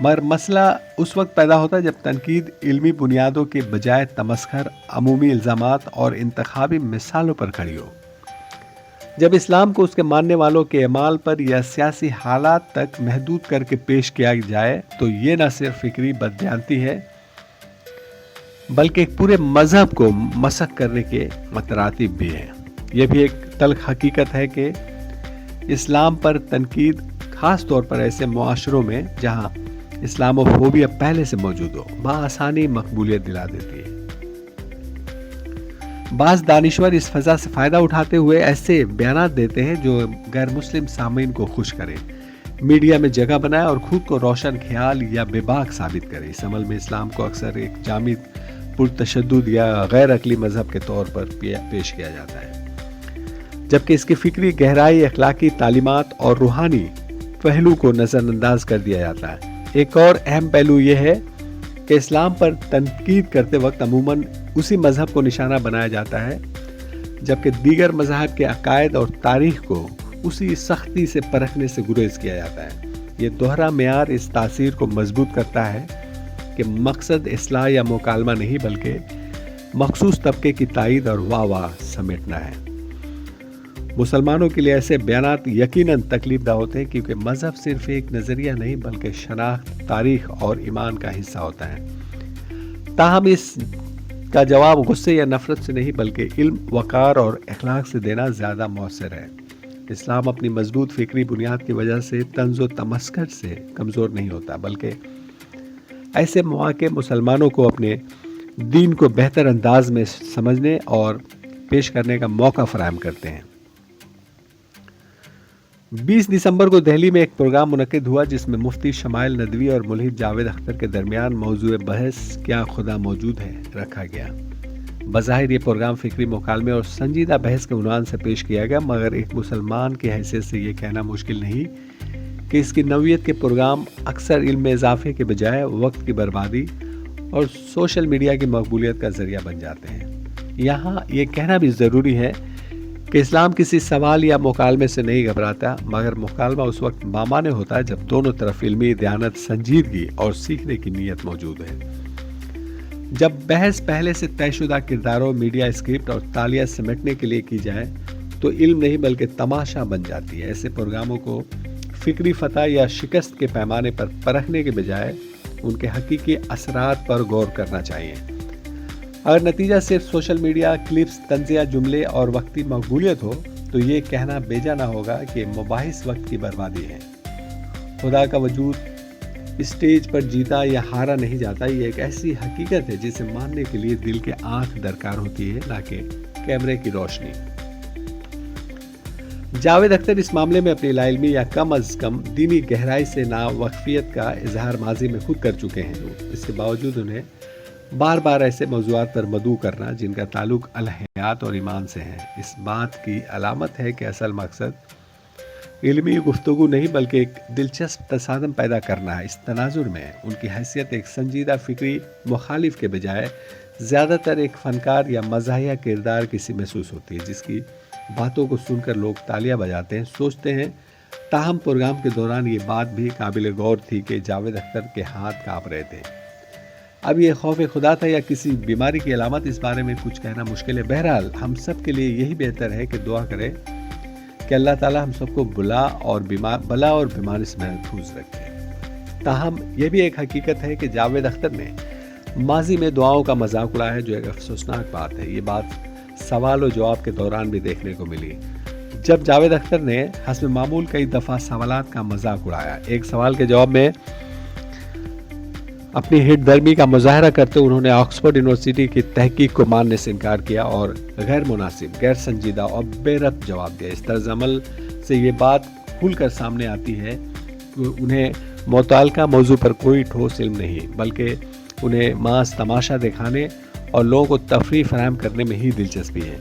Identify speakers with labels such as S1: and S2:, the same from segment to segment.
S1: مگر مسئلہ اس وقت پیدا ہوتا ہے جب تنقید علمی بنیادوں کے بجائے تمسخر، عمومی الزامات اور انتخابی مثالوں پر کھڑی ہو۔ جب اسلام کو اس کے ماننے والوں کے اعمال پر یا سیاسی حالات تک محدود کر کے پیش کیا جائے تو یہ نہ صرف فکری بددیانتی ہے بلکہ ایک پورے مذہب کو مسخ کرنے کے مترادف بھی ہے۔ یہ بھی ایک تلخ حقیقت ہے کہ اسلام پر تنقید خاص طور پر ایسے معاشروں میں جہاں اسلامو فوبیا پہلے سے موجود ہو بآسانی مقبولیت دلا دیتی ہے۔ بعض دانشور اس فضا سے فائدہ اٹھاتے ہوئے ایسے بیانات دیتے ہیں جو غیر مسلم سامعین کو خوش کرے، میڈیا میں جگہ بنائے اور خود کو روشن خیال یا بے باک ثابت کرے۔ اس عمل میں اسلام کو اکثر ایک جامد، پرتشدد یا غیر عقلی مذہب کے طور پر پیش کیا جاتا ہے، جبکہ اس کی فکری گہرائی، اخلاقی تعلیمات اور روحانی پہلو کو نظر انداز کر دیا جاتا ہے۔ ایک اور اہم پہلو یہ ہے کہ اسلام پر تنقید کرتے وقت عموماً اسی مذہب کو نشانہ بنایا جاتا ہے، جبکہ دیگر مذاہب کے عقائد اور تاریخ کو اسی سختی سے پرکھنے سے گریز کیا جاتا ہے۔ یہ دوہرا معیار اس تاثیر کو مضبوط کرتا ہے کہ مقصد اصلاح یا مکالمہ نہیں بلکہ مخصوص طبقے کی تائید اور واہ واہ سمیٹنا ہے۔ مسلمانوں کے لیے ایسے بیانات یقیناً تکلیف دہ ہوتے ہیں کیونکہ مذہب صرف ایک نظریہ نہیں بلکہ شناخت، تاریخ اور ایمان کا حصہ ہوتا ہے۔ تاہم اس کا جواب غصے یا نفرت سے نہیں بلکہ علم، وقار اور اخلاق سے دینا زیادہ مؤثر ہے۔ اسلام اپنی مضبوط فکری بنیاد کی وجہ سے طنز و تمسخر سے کمزور نہیں ہوتا بلکہ ایسے مواقع مسلمانوں کو اپنے دین کو بہتر انداز میں سمجھنے اور پیش کرنے کا موقع فراہم کرتے ہیں۔ 20 دسمبر کو دہلی میں ایک پروگرام منعقد ہوا جس میں مفتی شمائل ندوی اور ملحد جاوید اختر کے درمیان موضوع بحث کیا خدا موجود ہے رکھا گیا۔ بظاہر یہ پروگرام فکری مکالمے اور سنجیدہ بحث کے عنوان سے پیش کیا گیا، مگر ایک مسلمان کی حیثیت سے یہ کہنا مشکل نہیں کہ اس کی نوعیت کے پروگرام اکثر علم میں اضافے کے بجائے وقت کی بربادی اور سوشل میڈیا کی مقبولیت کا ذریعہ بن جاتے ہیں۔ یہاں یہ کہنا بھی ضروری ہے کہ اسلام کسی سوال یا مکالمے سے نہیں گھبراتا، مگر مکالمہ اس وقت بامعنی ہوتا ہے جب دونوں طرف علمی دیانت، سنجیدگی اور سیکھنے کی نیت موجود ہے۔ جب بحث پہلے سے طے شدہ کرداروں، میڈیا اسکرپٹ اور تالیاں سمیٹنے کے لیے کی جائے تو علم نہیں بلکہ تماشا بن جاتی ہے۔ ایسے پروگراموں کو فکری فتح یا شکست کے پیمانے پر پرکھنے کے بجائے ان کے حقیقی اثرات پر غور کرنا چاہیے۔ اگر نتیجہ صرف سوشل میڈیا کلپس، طنزیہ جملے اور وقتی مقبولیت ہو تو یہ کہنا بیجا نہ ہوگا کہ مباحث وقت کی بربادی ہے۔ خدا کا وجود اسٹیج پر جیتا یا ہارا نہیں جاتا، یہ ایک ایسی حقیقت ہے جسے ماننے کے لیے دل کے آنکھ درکار ہوتی ہے، نہ کہ کیمرے کی روشنی۔ جاوید اختر اس معاملے میں اپنی لا علمی یا کم از کم دینی گہرائی سے ناواقفیت کا اظہار ماضی میں خود کر چکے ہیں۔ اس کے باوجود انہیں بار بار ایسے موضوعات پر مدعو کرنا جن کا تعلق الحیات اور ایمان سے ہے، اس بات کی علامت ہے کہ اصل مقصد علمی گفتگو نہیں بلکہ ایک دلچسپ تصادم پیدا کرنا ہے۔ اس تناظر میں ان کی حیثیت ایک سنجیدہ فکری مخالف کے بجائے زیادہ تر ایک فنکار یا مزاحیہ کردار کسی محسوس ہوتی ہے جس کی باتوں کو سن کر لوگ تالیاں بجاتے ہیں، سوچتے ہیں۔ تاہم پروگرام کے دوران یہ بات بھی قابل غور تھی کہ جاوید اختر کے ہاتھ کانپ رہے تھے۔ اب یہ خوف خدا تھا یا کسی بیماری کی علامت، اس بارے میں کچھ کہنا مشکل ہے۔ بہرحال ہم سب کے لیے یہی بہتر ہے کہ دعا کریں کہ اللہ تعالیٰ ہم سب کو بلا اور بیماری سے محفوظ رکھے۔ تاہم یہ بھی ایک حقیقت ہے کہ جاوید اختر نے ماضی میں دعاؤں کا مذاق اڑایا ہے، جو ایک افسوسناک بات ہے۔ یہ بات سوال و جواب کے دوران بھی دیکھنے کو ملی، جب جاوید اختر نے حسب معمول کئی دفعہ سوالات کا مذاق اڑایا۔ ایک سوال کے جواب میں اپنی ہٹ درمی کا مظاہرہ کرتے انہوں نے آکسفورڈ یونیورسٹی کی تحقیق کو ماننے سے انکار کیا اور غیر مناسب، غیر سنجیدہ اور بے ربط جواب دیا۔ اس طرز عمل سے یہ بات کھل کر سامنے آتی ہے کہ انہیں متعلقہ موضوع پر کوئی ٹھوس علم نہیں بلکہ انہیں محض تماشا دکھانے اور لوگوں کو تفریح فراہم کرنے میں ہی دلچسپی ہے۔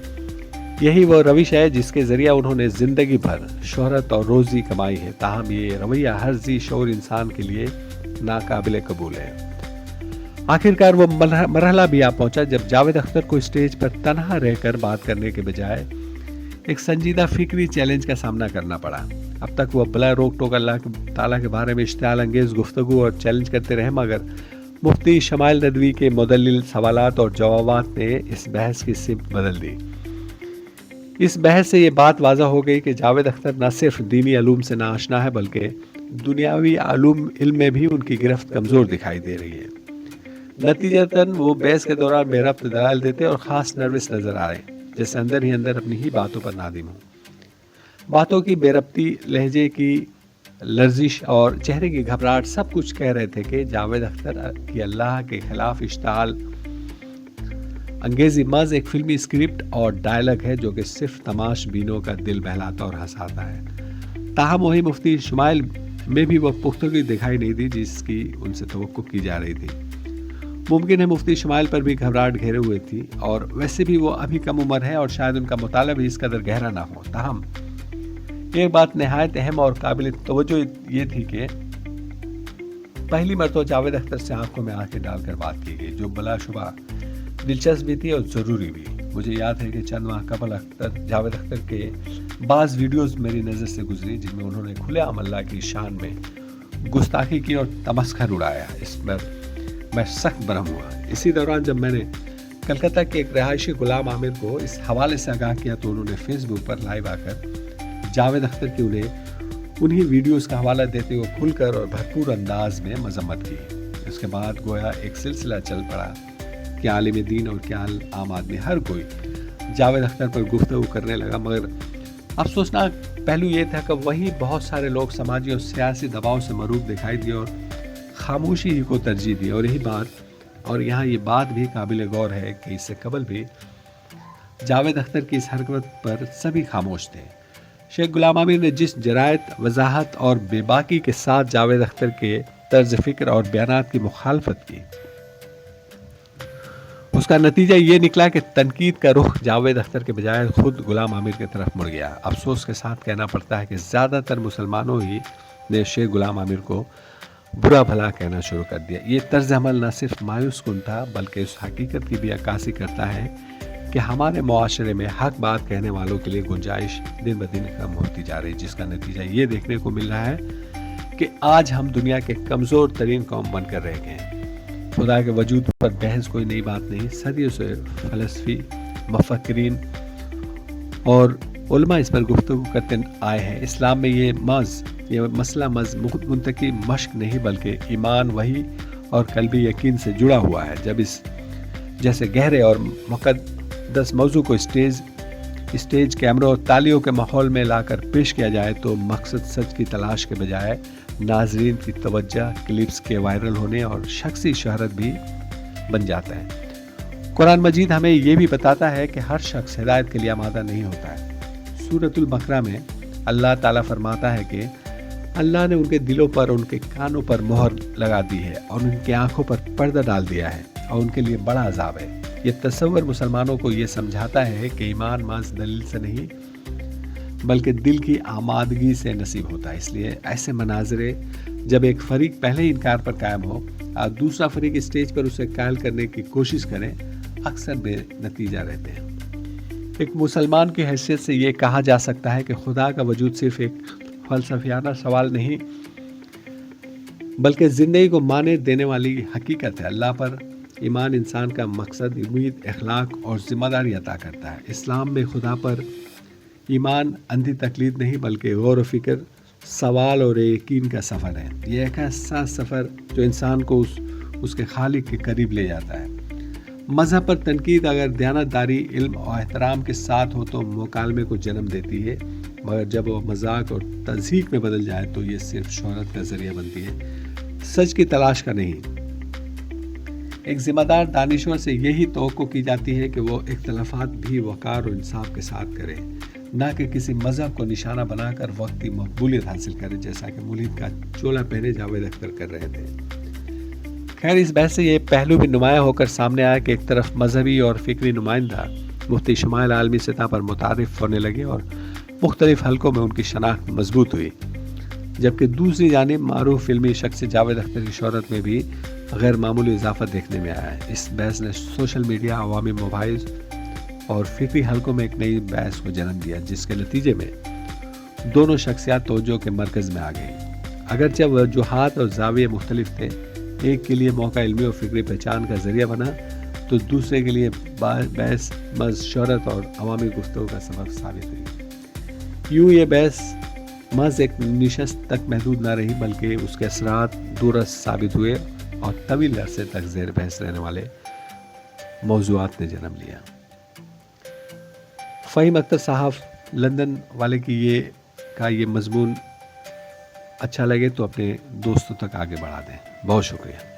S1: یہی وہ روش ہے جس کے ذریعہ انہوں نے زندگی بھر شہرت اور روزی کمائی ہے۔ تاہم یہ رویہ ہر ذی شعور انسان کے لیے ناقابل قبول ہے۔ آخرکار وہ مرحلہ بھی آ پہنچا جب جاوید اختر کو اسٹیج پر تنہا رہ کر بات کرنے کے بجائے ایک سنجیدہ فکری چیلنج کا سامنا کرنا پڑا۔ اب تک وہ بلا روک ٹوک اللہ تعالیٰ کے بارے میں اشتعال انگیز گفتگو اور چیلنج کرتے رہے، مگر مفتی شمائل ندوی کے مدلل سوالات اور جوابات نے اس بحث کی سمت بدل دی۔ اس بحث سے یہ بات واضح ہو گئی کہ جاوید اختر نہ صرف دینی علوم سے ناآشنا ہے بلکہ دنیاوی علم میں بھی ان کی گرفت کمزور دکھائی دے رہی ہے۔ نتیجتاً وہ بحث کے دوران بے ربط دلائل دیتے اور خاص نروس نظر آ رہے، جیسے اندر ہی اندر اپنی ہی باتوں پر نادم ہوں۔ باتوں کی بے ربطی، لہجے کی لرزش اور چہرے کی گھبراہٹ سب کچھ کہہ رہے تھے کہ جاوید اختر کی اللہ کے خلاف اشتعال انگیزی محض ایک فلمی اسکرپٹ اور ڈائلاگ ہے جو کہ صرف تماش بینوں کا دل بہلاتا اور ہنساتا ہے۔ تاہم وہی مفتی شمائل میں بھی وہ پختگی دکھائی نہیں دی جس کی ان سے توقع کی جا رہی تھی۔ ممکن ہے مفتی شمائل پر بھی گھبراہٹ گھیرے ہوئے تھی، اور ویسے بھی وہ ابھی کم عمر ہے اور شاید ان کا مطالعہ بھی اس قدر گہرا نہ ہو۔ تاہم ایک بات نہایت اہم اور قابل توجہ یہ تھی کہ پہلی مرتبہ جاوید اختر سے آنکھوں میں آنکھیں ڈال کر بات کی گئی، جو بلا شبہ دلچسپ بھی تھی اور ضروری بھی۔ مجھے یاد ہے کہ چند ماہ قبل جاوید اختر کے بعض ویڈیوز میری نظر سے گزری جن میں انہوں نے کھلے عام اللہ کی شان میں گستاخی کی اور تمسخر اڑایا۔ اس پر میں سخت برہم ہوا۔ اسی دوران جب میں نے کلکتہ کے ایک رہائشی غلام عامر کو اس حوالے سے آگاہ کیا تو انہوں نے فیس بک پر لائیو آ کر جاوید اختر کی انہی ویڈیوز کا حوالہ دیتے ہوئے کھل کر اور بھرپور انداز میں مذمت کی۔ اس کے بعد گویا ایک سلسلہ چل پڑا کہ عالم دین اور کیا عام آدمی ہر کوئی جاوید اختر پر گفتگو کرنے لگا، مگر افسوسناک پہلو یہ تھا کہ وہیں بہت سارے لوگ سماجی اور سیاسی دباؤ سے مروب دکھائی دیے اور خاموشی ہی کو ترجیح دی۔ اور یہاں یہ بات بھی قابل غور ہے کہ اس سے قبل بھی جاوید اختر کی اس حرکت پر سبھی خاموش تھے۔ شیخ غلام عامر نے جس جرأت، وضاحت اور بے باکی کے ساتھ جاوید اختر کے طرز فکر اور بیانات کی مخالفت کی، اس کا نتیجہ یہ نکلا کہ تنقید کا رخ جاوید اختر کے بجائے خود غلام عامر کی طرف مڑ گیا۔ افسوس کے ساتھ کہنا پڑتا ہے کہ زیادہ تر مسلمانوں ہی نے شیخ غلام عامر کو برا بھلا کہنا شروع کر دیا۔ یہ طرز عمل نہ صرف مایوس کن تھا بلکہ اس حقیقت کی بھی عکاسی کرتا ہے کہ ہمارے معاشرے میں حق بات کہنے والوں کے لیے گنجائش دن بدن کم ہوتی جا رہی، جس کا نتیجہ یہ دیکھنے کو مل رہا ہے کہ آج ہم دنیا کے کمزور ترین قوم بن کر رہ گئے ہیں۔ خدا کے وجود پر بحث کوئی نئی بات نہیں، صدیوں سے فلسفی، مفکرین اور علماء اس پر گفتگو کرتے آئے ہیں۔ اسلام میں یہ مسئلہ منطقی مشق نہیں بلکہ ایمان، وحی اور قلبی یقین سے جڑا ہوا ہے۔ جب اس جیسے گہرے اور مقدس موضوع کو اسٹیج، کیمروں اور تالیوں کے ماحول میں لا کر پیش کیا جائے تو مقصد سچ کی تلاش کے بجائے ناظرین کی توجہ، کلپس کے وائرل ہونے اور شخصی شہرت بھی بن جاتا ہے۔ قرآن مجید ہمیں یہ بھی بتاتا ہے کہ ہر شخص ہدایت کے لیے آمادہ نہیں ہوتا ہے۔ سورۃ البقرہ میں اللہ تعالیٰ فرماتا ہے کہ اللہ نے ان کے دلوں پر، ان کے کانوں پر مہر لگا دی ہے اور ان کی آنکھوں پر پردہ ڈال دیا ہے اور ان کے لیے بڑا عذاب ہے۔ یہ تصور مسلمانوں کو یہ سمجھاتا ہے کہ ایمان محض دلیل سے نہیں بلکہ دل کی آمادگی سے نصیب ہوتا ہے۔ اس لیے ایسے مناظرے جب ایک فریق پہلے انکار پر قائم ہو اور دوسرا فریق اسٹیج پر اسے قائل کرنے کی کوشش کریں، اکثر بے نتیجہ رہتے ہیں۔ ایک مسلمان کی حیثیت سے یہ کہا جا سکتا ہے کہ خدا کا وجود صرف ایک فلسفیانہ سوال نہیں بلکہ زندگی کو معنی دینے والی حقیقت ہے۔ اللہ پر ایمان انسان کا مقصد، امید، اخلاق اور ذمہ داری عطا کرتا ہے۔ اسلام میں خدا پر ایمان اندھی تقلید نہیں بلکہ غور و فکر، سوال اور یقین کا سفر ہے۔ یہ ایک ایسا سفر جو انسان کو اس کے خالق کے قریب لے جاتا ہے۔ مذہب پر تنقید اگر دیانتداری، علم اور احترام کے ساتھ ہو تو مکالمے کو جنم دیتی ہے، مگر جب وہ مذاق اور تضحیک میں بدل جائے تو یہ صرف شہرت کا ذریعہ بنتی ہے، سچ کی تلاش کا نہیں۔ ایک ذمہ دار دانشور سے یہی توقع کی جاتی ہے کہ وہ اختلافات بھی وقار اور انصاف کے ساتھ کرے، نہ کہ کسی مذہب کو نشانہ بنا کر وقتی مقبولیت حاصل کرے، جیسا کہ مولید کا چولا پہنے جاوید اختر کر رہے تھے۔ خیر، اس بحث سے یہ پہلو بھی نمایاں ہو کر سامنے آیا کہ ایک طرف مذہبی اور فکری نمائندہ مفتی شمائل عالمی سطح پر متعارف ہونے لگے اور مختلف حلقوں میں ان کی شناخت مضبوط ہوئی، جبکہ دوسری جانب معروف فلمی شخص جاوید اختر کی شہرت میں بھی غیر معمولی اضافہ دیکھنے میں آیا ہے۔ اس بحث نے سوشل میڈیا، عوامی مباحث اور فکری حلقوں میں ایک نئی بحث کو جنم دیا، جس کے نتیجے میں دونوں شخصیات توجہ کے مرکز میں آ گئیں۔ اگرچہ وجوہات اور زاویے مختلف تھے، ایک کے لیے موقع علمی اور فکری پہچان کا ذریعہ بنا تو دوسرے کے لیے بحث محض شہرت اور عوامی گفتگو کا سبب ثابت ہوئی۔ یوں یہ بحث محض ایک نشست تک محدود نہ رہی، بلکہ اس کے اثرات دوررس ثابت ہوئے اور طویل عرصے تک زیر بحث رہنے والے موضوعات نے جنم لیا۔ فہیم اختر صاحب لندن والے کی یہ مضمون اچھا لگے تو اپنے دوستوں تک آگے بڑھا دیں۔ بہت شکریہ۔